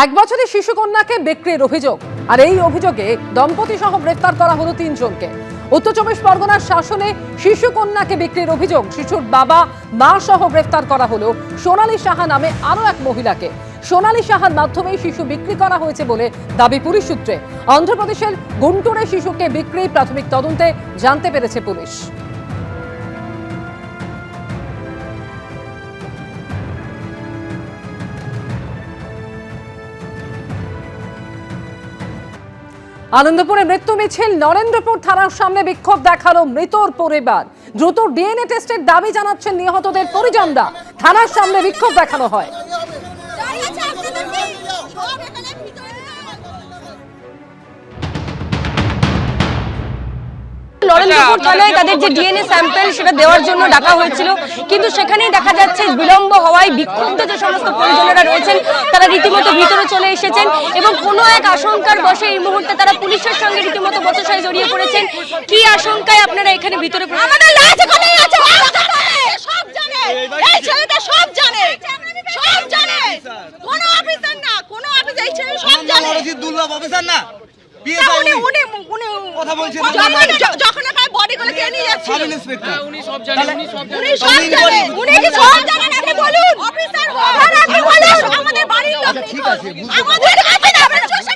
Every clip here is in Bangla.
এক বছরের শিশুকন্যাকে বিক্রির অভিযোগ, আর এই অভিযোগে দম্পতি সহ গ্রেফতার করা হলো 3 জনকে। উত্তর চব্বিশ পরগনার শাসনে শিশুকন্যাকে বিক্রির অভিযোগ, শিশুর বাবা মা সহ গ্রেফতার করা হলো সোনালী সাহা নামে আরো এক মহিলাকে। সোনালী সাহার মাধ্যমে শিশু বিক্রি করা হয়েছে বলে দাবি পুলিশ সূত্রে। অন্ধ্রপ্রদেশের গুন্টুরে শিশুকে বিক্রি প্রাথমিক তদন্তে জানতে পেরেছে পুলিশ। আনন্দপুরে মৃত্যু মিছিল, নরেন্দ্রপুর থানার সামনে বিক্ষোভ দেখালো মৃতর পরিবার। দ্রুত ডিএনএ টেস্টের দাবি জানাচ্ছেন নিহতদের পরিজনরা। থানার সামনে বিক্ষোভ দেখানো হয়। নরেন্দ্রপুর থানায় তাদের যে ডিএনএ স্যাম্পল সেটা দেওয়ার জন্য ডাকা হয়েছিল, কিন্তু সেখানেই দেখা যাচ্ছে বিলম্ব হওয়ায় বিক্ষুব্ধ যে সমস্ত পরিজনেরা রয়েছেন তারা রীতিমতো ভিতরে চলে এসেছেন এবং কোনো এক আশঙ্কার বশে এই মুহূর্তে তারা পুলিশের সঙ্গে রীতিমতো বচসায় জড়িয়ে পড়েছেন। কি আশঙ্কায় আপনারা এখানে ভিতরে আমাদের লাশ এখানেই আছে, সব জানে, এই ছেলেটা সব জানে, সব জানে, কোনো অফিসার না, কোনো অফিসার, এই ছেলে সব জানে, দুর্লভ অফিসার না। যখন এখানে বডিগুলো কে নিয়ে যাচ্ছে সাব ইন্সপেক্টর, উনি সব জানেন, উনি কি সব জানেন? আপনি বলুন, অফিসার আপনি বলুন, আমাদের বাড়ির লোক, ঠিক আছে, আমাদের কাছে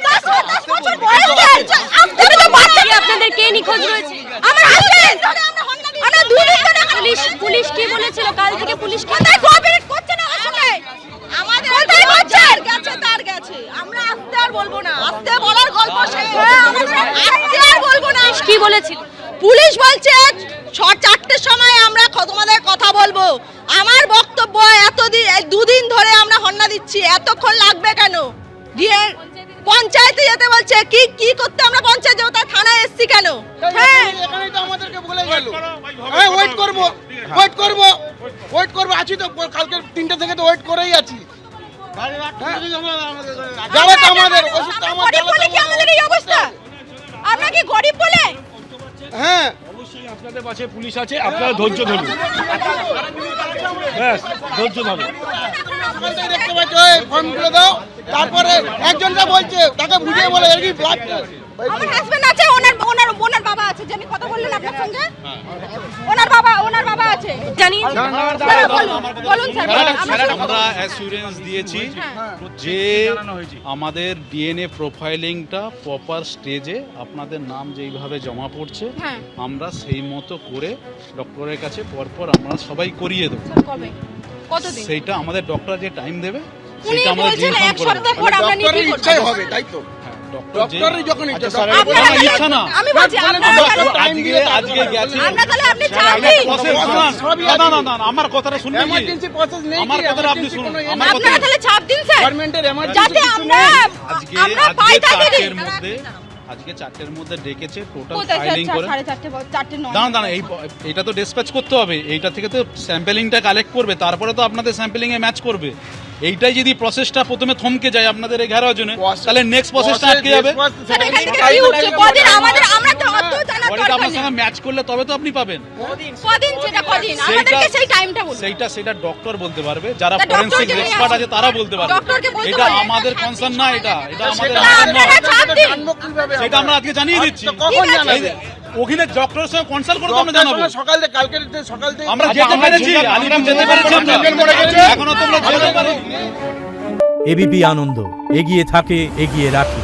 না, 10 বছর বয়স, আপনি তো বাচ্চা, আপনাদের কে নিখোঁজ রয়েছে? আমার হাজবেন্ড, আমরা 2 দিন ধরে পুলিশ কি বলেছিল? কাল থেকে পুলিশ কোথায় কোঅপারেট করছে না আসলে, আমাদের কোথায় গেছে তার গেছে, আমরা আস্তে আর বলবো না, আস্তে বলার গল্প শেষ, আস্তে আর বলবো না। কি বলেছিল পুলিশ? বলছে 4টার সময় আমরা তোমাদের কথা বলবো। আমার বক্তব্য, এতদিন 2 দিন ধরে আমরা হন্না দিচ্ছি, এতক্ষণ লাগবে কেন? দিয়ে পঞ্চায়েতে যেতে বলছে, কি করতে আমরা পঞ্চায়েত যাবো, তার থানায় এসছি কেন? হ্যাঁ, এখানেই তো আমাদেরকে বলে গেল, ওয়েট করবো, আছি তো, কালকে 3টা থেকে তো ওয়েট করেই আছি। আমাদের অসুস্থ, গরিব বলে কি আমাদের এই অবস্থা? আমরা কি গরিব বলে? হ্যাঁ, অবশ্যই আপনাদের পাশে পুলিশ আছে, আপনারা ধৈর্য ধরুন, ব্যাস ধৈর্য ধরুন। দেখতে পাচ্ছ, ফর্মগুলো দাও, তারপরে একজনটা বলছে, তাকে বুঝিয়ে বলে এই ব্লাড। আমার হাজবেন্ড আছে, ওনার বাবা আছে, যিনি কথা বললেন আপনার সঙ্গে, ওনার বাবা আছে, জানি বলুন স্যার। আমরা অ্যাসুরেন্স দিয়েছি যে আমাদের ডিএনএ প্রোফাইলিংটা প্রপার স্টেজে আপনাদের নাম যেইভাবে জমা পড়ছে আমরা সেই মতো করে ডক্টরের কাছে পরপর আমরা সবাই করিয়ে দেবো। কতদিন? সেইটা আমাদের ডক্টর যে টাইম দেবে উনি সেটা আমাদের বলছেন 1 সপ্তাহ পর আমরা নিতে ইচ্ছাই হবে, তাই তো? ডক্টরই যখন ইচ্ছা, আপনারা ইচ্ছা না, আমি বলছি আপনারা আজকে গেছে আমরা তাহলে আপনি চাপ দিন, না আমার কথাটা শুনবেন, এমার্জেন্সি প্রসেস নেই, আমার কথাটা আপনি শুনুন, আমার কথা আপনারা তাহলে চাপ দিন স্যার, গভর্নমেন্টের এমার্জেন্সি যাতে আমরা পাই তাকে দিন। আজকে 4টের মধ্যে ডেকেছে, টোটাল কোথায় ফাইলিং করে 4:30 দাঁড়ান এইটা তো ডিসপ্যাচ করতে হবে, এইটা থেকে তো স্যাম্পলিংটা কালেক্ট করবে, তারপরে তো আপনাদের স্যাম্পলিং এ ম্যাচ করবে। এইটাই যদি প্রসেসটা প্রথমে থমকে যায় আপনাদের 11 জনে, তাহলে নেক্সট প্রসেসটা আটকে যাবে। স্যার এখান থেকে কি উঠছে? কদিন আমাদের আমরা তো জানার পরে দরকার আপনার নেই। সঙ্গে ম্যাচ করলে তবে তো আপনি পাবেন। কদিন সেটা কদিন আমাদেরকে সেই টাইমটা বলুন। সেইটা ডক্টর বলতে পারবে, যারা তা ফরেনসিক ডক্টরকে এক্সপার্ট আছে তারা বলতে পারবে। ডক্টরকে বলতে এটা বলুন। আমাদের কনসার্ন না, এটা আমাদের আপনারা চাপ দিন। সেটা আমরা আজকে জানিয়ে দিচ্ছি। কখন জানাবে? ওখানে ডক্টরের সঙ্গে কনসাল্ট করে তো আমরা জানাবো। সকাল থেকে, কালকে সকাল থেকে আমরা যেতে পেরেছি, আলিপুর যেতে পেরেছি, এখনো তোমরা যেতে পারো। এবিপি আনন্দ এগিয়ে থাকে, এগিয়ে রাখে।